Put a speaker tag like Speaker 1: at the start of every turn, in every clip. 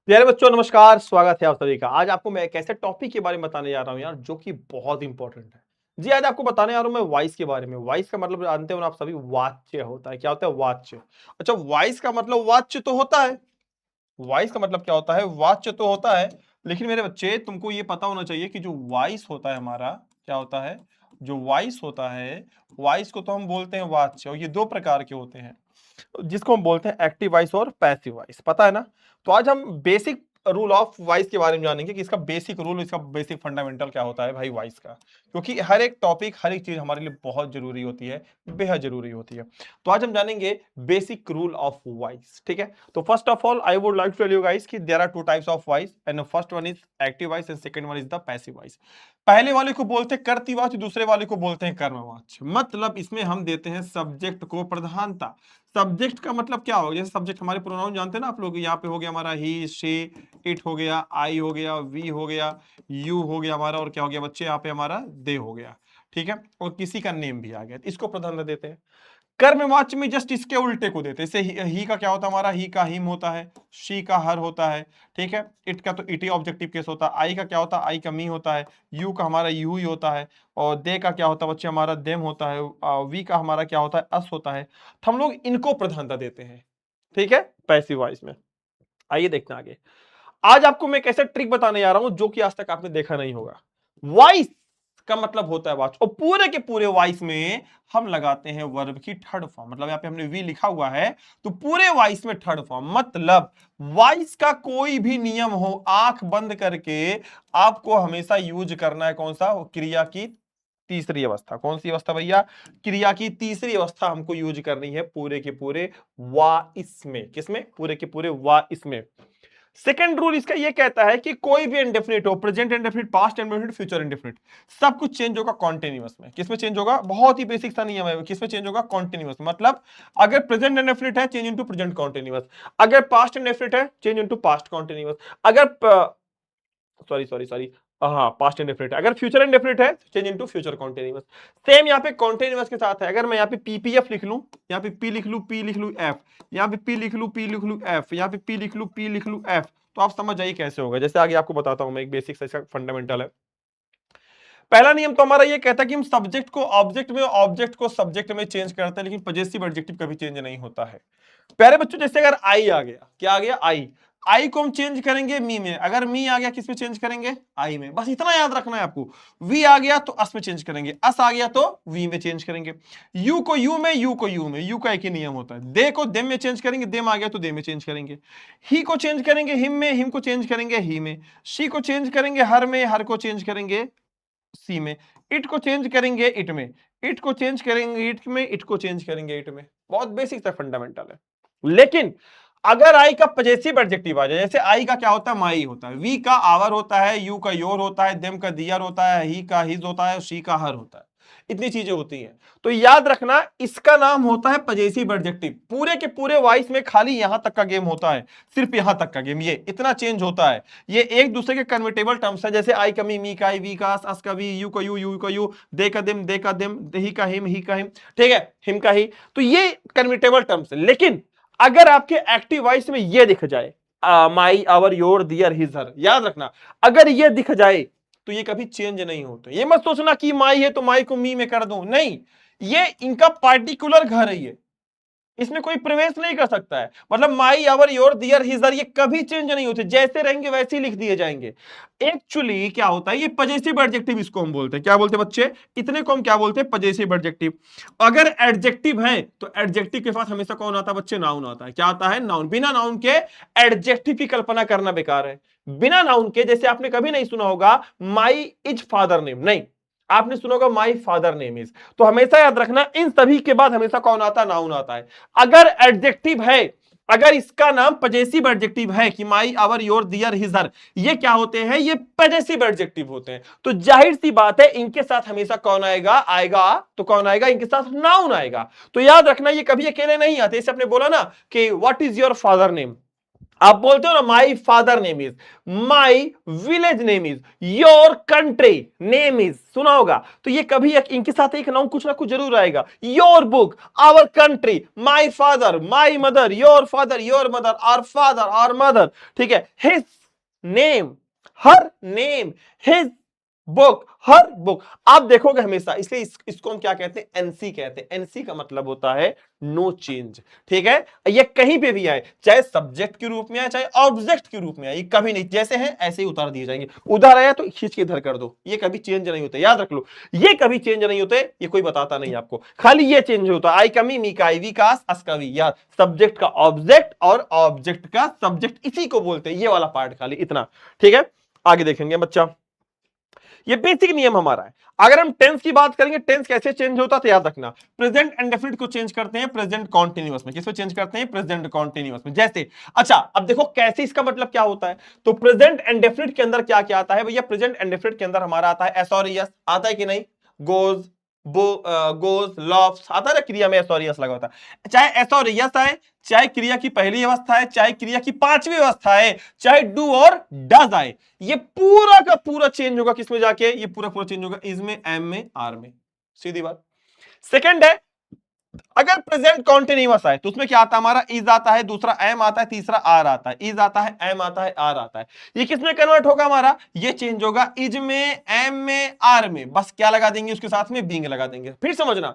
Speaker 1: प्यारे बच्चों नमस्कार, स्वागत है आप सभी का। आज आपको मैं एक ऐसे टॉपिक के बारे में बताने जा रहा हूं यार, जो कि बहुत इंपॉर्टेंट है। जी, आज आपको बताने जा रहा हूं मैं वॉइस के बारे में। वॉइस का मतलब जानते हो ना आप सभी, वाच्य होता है। क्या होता है? वाच्य। अच्छा, वॉइस का मतलब वाच्य तो होता है। वॉइस का मतलब क्या होता है? वाच्य तो होता है। लेकिन मेरे बच्चे, तुमको ये पता होना चाहिए कि जो वॉइस होता है हमारा, क्या होता है? जो वॉइस होता है, वॉइस को तो हम बोलते हैं वाच्य, और ये दो प्रकार के होते हैं, जिसको हम बोलते हैं एक्टिव वॉइस और पैसिव वॉइस। पता है ना? तो आज हम बेसिक रूल ऑफ वॉइस के बारे में जानेंगे कि इसका बेसिक रूल, इसका बेसिक फंडामेंटल क्या होता है भाई वॉइस का। क्योंकि हर एक टॉपिक, हर एक चीज हमारे लिए बहुत जरूरी होती है, बेहद जरूरी होती है। तो आज हम जानेंगे बेसिक रूल ऑफ वॉइस। ठीक है? तो first of all I would like to tell you guys कि there are two types of voice, and first one is active voice and second one is the passive voice. पहले वाले को बोलते हैं कर्तृवाच्य, दूसरे वाले को बोलते हैं कर्मवाच्य। मतलब इसमें हम देते हैं सब्जेक्ट को प्रधानता। सब्जेक्ट का मतलब क्या होगा? जैसे सब्जेक्ट हमारे प्रोनाउन जानते हैं ना आप लोग। यहाँ पे हो गया हमारा ही, शी, इट हो गया, आई हो गया, वी हो गया, यू हो गया हमारा, और क्या हो गया बच्चे? यहाँ पे हमारा दे हो गया। ठीक है? और किसी का नेम भी आ गया, इसको प्राधान्य देते हैं। कर्मवाच्य में जस्ट इसके उल्टे को देते हैं। जैसे ही का क्या होता है हमारा? ही का हिम होता है, शी का हर होता है। ठीक है? इट का तो इट ही ऑब्जेक्टिव केस होता है। आई का क्या होता है? आई का मी होता है। यू का हमारा यू ही होता है। और दे का क्या होता है बच्चे? हमारा देम होता है। वी का हमारा क्या होता है? अस होता है। तो हम लोग इनको प्रधानता देते हैं। ठीक है? पैसिव वॉइस में। आइए देखते हैं आगे। आज आपको मैं एक ऐसा ट्रिक बताने जा रहा हूं जो कि आज तक आपने देखा नहीं होगा। वॉइस का मतलब होता है वॉच, और पूरे के पूरे वॉइस में हम लगाते हैं वर्ब की थर्ड फॉर्म। मतलब यहाँ पे हमने वी लिखा हुआ है, तो पूरे वॉइस में थर्ड फॉर्म। मतलब वॉइस का कोई भी नियम हो, आंख बंद करके आपको हमेशा यूज करना है कौन सा? क्रिया की तीसरी अवस्था। कौन सी अवस्था भैया? क्रिया की तीसरी अवस्था हमको यूज करनी है पूरे के पूरे वॉइस में। किसमें? पूरे के पूरे वॉइस में। सेकेंड रूल इसका ये कहता है कि कोई भी इंडेफिनिट हो, present indefinite, past indefinite, future indefinite, सब कुछ चेंज होगा कॉन्टिन्यूअस में। किसमें चेंज होगा? बहुत ही बेसिक सा नियम है। किसमें चेंज होगा? कॉन्टिन्यूअस। मतलब अगर प्रेजेंट इंडेफिनिट है, चेंज इनटू प्रेजेंट कॉन्टिन्यूअस। अगर पास्ट इंडेफिनिट है, चेंज इनटू पास्ट कॉन्टिन्यूअस। अगर सॉरी सॉरी सॉरी हाँ, पास्ट इंडेफिनिट है। अगर फ्यूचर इंडेफिनिट है, change into future continuous. Same यहाँ पे कॉन्टिन्यूअस के साथ है। अगर मैं यहाँ पे पीपीएफ लिख लूं, यहाँ पे पी लिख लूं, पी लिख लूं, एफ, यहाँ पे पी लिख लूं, पी लिख लूं, एफ, यहाँ पे पी लिख लूं, पी लिख लूं, एफ, तो आप समझ जाइए कैसे होगा। जैसे आगे आपको बताता हूं मैं, एक बेसिक सा इसका फंडामेंटल है। पहला नियम तो हमारा ये कहता है कि हम सब्जेक्ट को ऑब्जेक्ट में, ऑब्जेक्ट को सब्जेक्ट में चेंज करते हैं, लेकिन पॉजेसिव एडजेक्टिव कभी चेंज नहीं होता है। प्यारे बच्चों, जैसे अगर आई आ गया, क्या आ गया? आई। आई को हम चेंज करेंगे मी में। अगर मी आ गया, किस में चेंज करेंगे? आई में। बस इतना याद रखना है आपको। वी आ गया तो अस में चेंज करेंगे, अस आ गया तो वी में चेंज करेंगे। यू को यू में, यू को यू में। यू का एक ही नियम होता है। दे को देम में चेंज करेंगे, देम आ गया तो दे में चेंज करेंगे। ही को चेंज करेंगे हिम में, हिम को चेंज करेंगे ही में। शी को चेंज करेंगे हर में, हर को चेंज करेंगे सी में। इट को चेंज करेंगे इट में, इट को चेंज करेंगे इट में, इट को चेंज करेंगे इट में। बहुत बेसिक सा फंडामेंटल है। लेकिन अगर आई का पॉजेसिव एडजेक्टिव आ जाए, जैसे आई का क्या होता है? माई होता है, वी का आवर होता है, यू का योर होता है, देम का दियर होता है, ही का हिज होता है, शी का हर होता है। इतनी चीजें होती हैं। तो याद रखना, इसका नाम होता है पॉजेसिव एडजेक्टिव। पूरे के पूरे वॉइस में खाली यहां तक का गेम होता है, सिर्फ यहां तक का गेम, ये इतना चेंज होता है। ये एक दूसरे के कन्वर्टेबल टर्म्स है। जैसे आई का मी, मी का आई, वी का अस का वी, यू का यू, यू का यू, दे का देम, दे का देम, ही का हिम, ही का हिम, ठीक है, हिम का ही। तो ये कन्वर्टेबल टर्म्स है। लेकिन अगर आपके एक्टिव वॉइस में ये दिख जाए, माई, आवर, योर, दियर, हिज, हर, याद रखना, अगर ये दिख जाए तो ये कभी चेंज नहीं होते। ये मत सोचना कि माई है तो माई को मी में कर दूं, नहीं। ये इनका पार्टिकुलर घर है, ये इसमें कोई प्रवेश नहीं कर सकता है। मतलब माई, आवर, योर, दियर, हिजर, ये कभी चेंज नहीं होते। जैसे रहेंगे वैसे ही लिख दिए जाएंगे। एक्चुअली क्या होता है? ये पॉजेसिव एडजेक्टिव इसको हम बोलते हैं। क्या बोलते हैं बच्चे? इतने को हम क्या बोलते हैं? Possessive adjective. अगर एडजेक्टिव है तो एडजेक्टिव के साथ हमेशा कौन आता है बच्चे? नाउन आता है। क्या आता है? नाउन। बिना नाउन के एडजेक्टिव की कल्पना करना बेकार है। बिना नाउन के, जैसे आपने कभी नहीं सुना होगा माई इज फादर नेम, नहीं, आपने सुना होगा माई फादर नेम इज। तो हमेशा याद रखना, इन सभी के बाद हमेशा कौन आता है? नाउन आता है। अगर एडजेक्टिव है, अगर इसका नाम पॉजेसिव एडजेक्टिव है कि माई, आवर, योर, दियर, हिज, हर, ये क्या होते हैं? ये पॉजेसिव एडजेक्टिव होते हैं। तो जाहिर सी बात है, इनके साथ हमेशा कौन आएगा? आएगा तो कौन आएगा? इनके साथ नाउन आएगा। तो याद रखना, ये कभी अकेले नहीं आते। जैसे आपने बोला ना कि what is your father name, आप बोलते हो ना my father name is, my village name is, your country name is, सुना होगा। तो ये कभी एक इनके साथ एक नाउन कुछ ना कुछ जरूर आएगा। Your book, our country, my father, my mother, your father, your mother, our father, our mother, ठीक है। His name, her name, his book, her book, आप देखोगे हमेशा, इसलिए इसको हम क्या कहते हैं, एनसी कहते हैं। एनसी का मतलब होता है नो चेंज, ठीक है। ये कहीं पे भी आए, चाहे सब्जेक्ट के रूप में आए, चाहे ऑब्जेक्ट के रूप में आए, ये कभी नहीं, जैसे हैं ऐसे ही उतार दिए जाएंगे। उधर आया तो खींच के इधर कर दो, ये कभी चेंज नहीं होते, याद रख लो। ये कभी चेंज नहीं होते, ये कोई बताता नहीं आपको, खाली ये चेंज होता है। आई कमी, मी का आई, वी का अस का वी, याद, सब्जेक्ट का ऑब्जेक्ट और ऑब्जेक्ट का सब्जेक्ट, इसी को बोलते हैं, ये वाला पार्ट खाली इतना, ठीक है। आगे देखेंगे बच्चा, ये बेसिक नियम हमारा है। अगर हम टेंस की बात करेंगे, टेंस कैसे चेंज होता है तो याद रखना, प्रेजेंट इंडेफिनिट को चेंज करते हैं प्रेजेंट कॉन्टिन्यूअस में। किसको चेंज करते हैं, प्रेजेंट कॉन्टिन्यूअस में। जैसे, अच्छा अब देखो कैसे, इसका मतलब क्या होता है। तो प्रेजेंट इंडेफिनिट के अंदर क्या क्या आता है भैया, प्रेजेंट इंडेफिनिट के अंदर हमारा आता है एस और यस, आता है कि नहीं, गोज, गोज, लव्स, आता है ना, क्रिया में एस और यस लगा होता है। चाहे एस और यस आए, चाहे क्रिया की पहली अवस्था है, चाहे क्रिया की पांचवी अवस्था है, चाहे डू और डज आए, ये पूरा का पूरा चेंज होगा किसमें जाके, ये पूरा पूरा चेंज होगा इज में, एम में, आर में, सीधी बात। सेकंड है, अगर प्रेजेंट कॉन्टिन्यूअस आए तो उसमें क्या आता है, हमारा इज आता है, दूसरा एम आता है, तीसरा आर आता है, इज आता है, एम आता है, आर आता है। ये किसमें कन्वर्ट होगा हमारा, ये चेंज होगा इज में, एम में, आर में। बस क्या लगा देंगे उसके साथ में, बींग लगा देंगे। फिर समझना,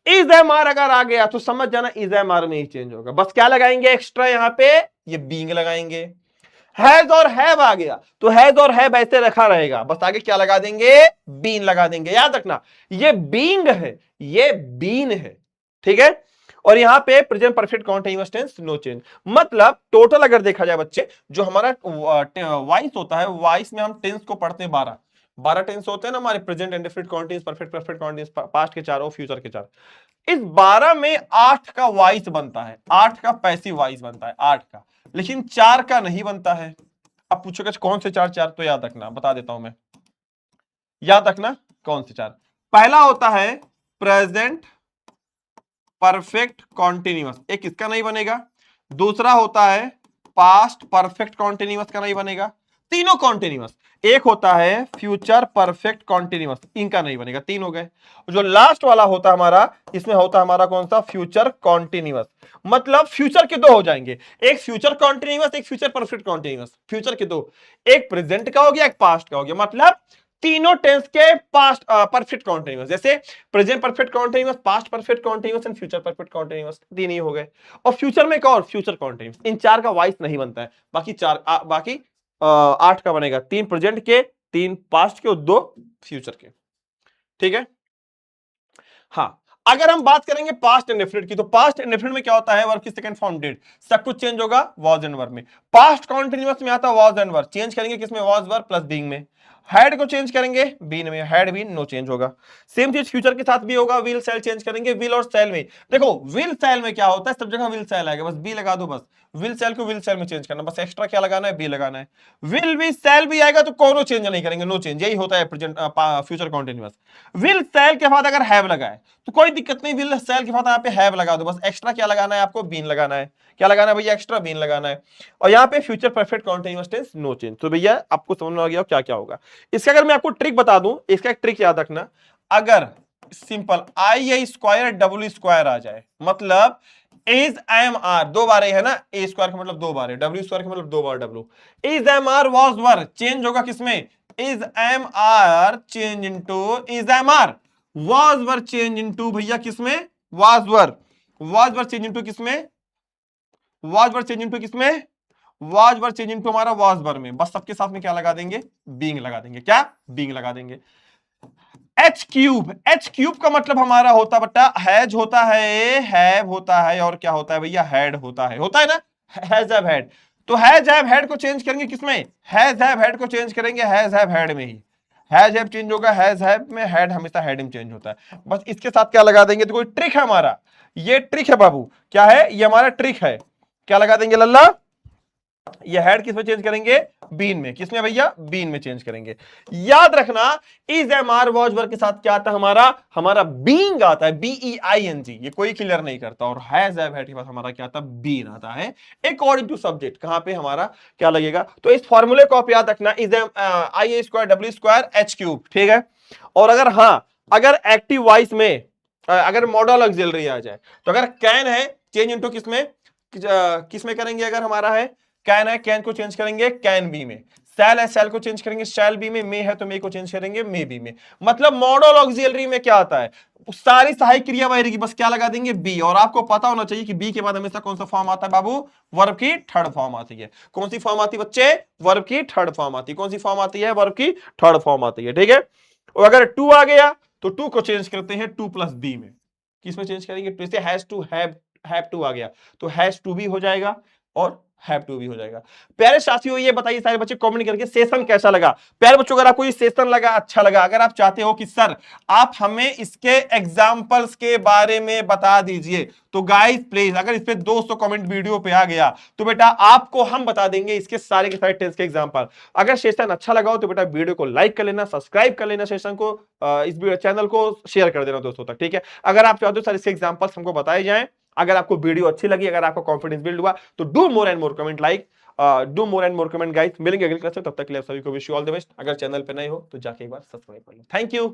Speaker 1: इज एम आर अगर आ गया तो समझ जाना इज एम आर में ही चेंज होगा। बस क्या लगाएंगे एक्स्ट्रा यहां पे, ये बींग लगाएंगे। हैज और हैव आ गया तो हैज और हैव ऐसे रखा रहेगा, बस आगे क्या लगा देंगे, बीन लगा देंगे। याद रखना, ये बींग है, ये बीन है, ठीक है। और यहां पे present perfect continuous tense no change. मतलब टोटल अगर देखा जाए बच्चे, जो हमारा वॉइस होता है, वॉइस में हम टेंस को पढ़ते हैं 12, 12 टेंस होते हैं ना हमारे, present indefinite continuous, perfect, perfect continuous, past के 4 और फ्यूचर के 4। इस 12 में 8 का वॉइस बनता है, 8 का पैसिव वॉइस बनता है, 8 का, लेकिन 4 का नहीं बनता है। अब पूछोगे कौन से 4, 4 तो याद रखना, बता देता हूं मैं, याद रखना कौन से 4। पहला होता है प्रेजेंट परफेक्ट कॉन्टिन्यूअस, एक इसका नहीं बनेगा। दूसरा होता है पास्ट परफेक्ट कॉन्टिन्यूअस का नहीं बनेगा, तीनों कॉन्टिन्यूअस। एक होता है फ्यूचर परफेक्ट कॉन्टिन्यूअस, इनका नहीं बनेगा, 3 हो गए। जो लास्ट वाला होता है हमारा, इसमें होता है हमारा कौन सा, फ्यूचर कॉन्टिन्यूअस। मतलब फ्यूचर के 2 हो जाएंगे, एक फ्यूचर कॉन्टिन्यूअस, एक फ्यूचर परफेक्ट कॉन्टिन्यूअस। फ्यूचर के 2, एक प्रेजेंट का हो गया, एक पास्ट का हो गया। मतलब तीनों टेंस के पास्ट परफेक्ट कॉन्टिन्यूअस, जैसे present perfect continuous, past perfect continuous and future perfect continuous, 3 ही हो गए। और फ्यूचर में एक और फ्यूचर कॉन्टिन्यूअस, इन 4 का वॉइस नहीं बनता है। बाकी 4 बाकी 8 का बनेगा, 3 प्रेजेंट के, 3 पास्ट के और 2 फ्यूचर के, ठीक है। हाँ, अगर हम बात करेंगे पास्ट इंडेफिनिट की, तो पास्ट इंडेफिनिट में क्या होता है, वर्ब की सेकंड फॉर्म डिड, सब कुछ चेंज होगा वाज एंड वर में। पास्ट कॉन्टिन्यूअस में आता है वाज एंड वर, चेंज करेंगे किसमें, वाज वर प्लस बीइंग में। हैड को चेंज करेंगे बीन में, हैड बीन, नो चेंज होगा। सेम चीज फ्यूचर के साथ भी होगा, विल सेल चेंज करेंगे विल और सेल में। देखो विल सेल में क्या होता है, सब जगह विल सेल आएगा, बस बी लगा दो, बस विल सेल को विल सेल में चेंज करना, बस एक्स्ट्रा क्या लगाना है, बी लगाना है। विल भी सेल भी आएगा तो कोनो चेंज नहीं करेंगे, नो चेंज, यही होता है present future continuous. Will sell के बाद अगर हैव लगाए तो कोई दिक्कत नहीं, विल सेल के बाद यहाँ पे हैव लगा दो, बस एक्स्ट्रा क्या लगाना है आपको, बीन लगाना है। क्या लगाना है भैया, एक्स्ट्रा बीन लगाना है। और यहाँ पे future perfect continuous tense no change. तो भैया आपको समझ में आ गया क्या क्या होगा। इसका अगर मैं आपको ट्रिक बता दूं, इसका एक ट्रिक याद रखना, अगर simple I A square W square आ जाए, मतलब इज एम आर, 2 बार है ना, ए स्क्वायर का मतलब 2 बार है, डब्ल्यू स्क्वायर का मतलब 2 बार W. Is am are was were change होगा किसमें, is am are change into is am are, was were change into भैया किसमें, was were, was were change into किसमें, वाज वर चेंज इनटू किसमें, was were change into हमारा was were में। बस सबके साथ में क्या लगा देंगे, बीइंग लगा देंगे, क्या बीइंग लगा देंगे। एच क्यूब, एच क्यूब का मतलब हमारा होता बट्टा हैज होता है, हैव होता है, और क्या होता है भैया, हैड होता है ना, हैज हैव हैड। तो हैज हैव हैड को चेंज करेंगे किसमें, हैज हैव हैड को चेंज करेंगे हैज हैव हैड में ही। हैज हैव चेंज होगा हैज हैव में, हैड हमेशा हैड में चेंज होता है। बस इसके साथ क्या लगा देंगे, तो कोई ट्रिक है हमारा, ये ट्रिक है बाबू, क्या है ये हमारा ट्रिक है, क्या लगा देंगे लल्ला, ये हेड किस में चेंज करेंगे? बीन में। किसमें भैया? बीन में चेंज करेंगे। याद रखना is am are was verb के साथ क्या आता है? हमारा बीइंग आता है, BEING। ये कोई क्लियर नहीं करता। और हैज हैव हेड के पास हमारा क्या आता है? बीन आता है अकॉर्डिंग टू सब्जेक्ट। कहां पे हमारा क्या लगेगा? तो इस फॉर्मूले को आप याद रखना, is am IA square W square H cube. ठीक है। और अगर एक्टिव वॉइस में अगर मॉडल ऑक्सिलरी आ जाए, तो अगर कैन है चेंज इनटू किसमें करेंगे? अगर हमारा है कैन है, कैन को चेंज करेंगे कैन बी में। सेल है, सेल को चेंज करेंगे शैल बी में। मे है तो मे को चेंज करेंगे मे बी में। मतलब मॉडल ऑक्सिलरी में क्या आता है? सारी सहायक क्रिया रहेगी, बस क्या लगा देंगे? बी। और आपको पता होना चाहिए कि बी के बाद हमेशा कौन सा फॉर्म आता है बाबू? वर्ब की थर्ड फॉर्म आती है। कौन सी फॉर्म आती है बच्चे? वर्ब की थर्ड फॉर्म आती है। कौन सी फॉर्म आती है? वर्ब की थर्ड फॉर्म आती है। ठीक है। और अगर टू आ गया तो टू को चेंज करते हैं टू प्लस बी में। किसमें चेंज करेंगे? जैसे हैव टू आ गया तो हैज टू भी हो जाएगा और हैव टू भी हो जाएगा। प्यारे साथियों, ये बताइए सारे बच्चे कमेंट करके सेशन कैसा लगा? प्यारे बच्चों, अगर आपको ये सेशन लगा, अच्छा लगा, अगर आप चाहते हो कि सर आप हमें इसके एग्जांपल्स के बारे में बता दीजिए, तो गाइस प्लीज अगर इस पे 200 कमेंट वीडियो पे आ गया तो बेटा आपको हम बता देंगे इसके सारे के सारे टेंस के एग्जांपल। अगर सेशन अच्छा लगा हो तो बेटा वीडियो को लाइक कर लेना, सब्सक्राइब कर लेना, सेशन को इस चैनल को शेयर कर देना दोस्तों तक। ठीक है। अगर आप चाहते हो सर इसके एग्जांपल्स हमको बताए जाएं, अगर आपको वीडियो अच्छी लगी, अगर आपको कॉन्फिडेंस बिल्ड हुआ, तो do more and more comment, do more and more comment guys. मिलेंगे अगली क्लास में, तब तक के लिए आप सभी को wish you all the best. अगर चैनल पे नए हो तो जाके एक बार सब्सक्राइब कर लो। Thank you.